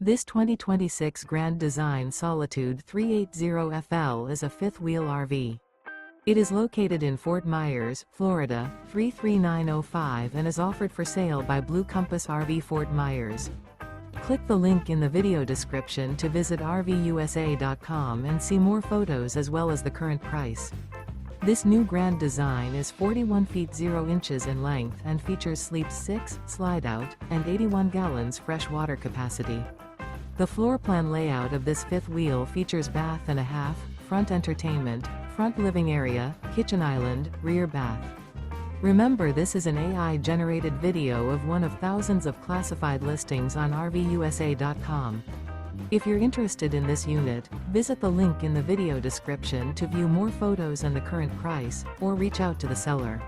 This 2026 Grand Design Solitude 380FL is a fifth-wheel RV. It is located in Fort Myers, Florida, 33905 and is offered for sale by Blue Compass RV Fort Myers. Click the link in the video description to visit RVUSA.com and see more photos as well as the current price. This new Grand Design is 41 feet 0 inches in length and features Sleep 6, Slideout, and 81 gallons fresh water capacity. The floor plan layout of this fifth wheel features bath and a half, front entertainment, front living area, kitchen island, rear bath. Remember, this is an AI-generated video of one of thousands of classified listings on RVUSA.com. If you're interested in this unit, visit the link in the video description to view more photos and the current price, or reach out to the seller.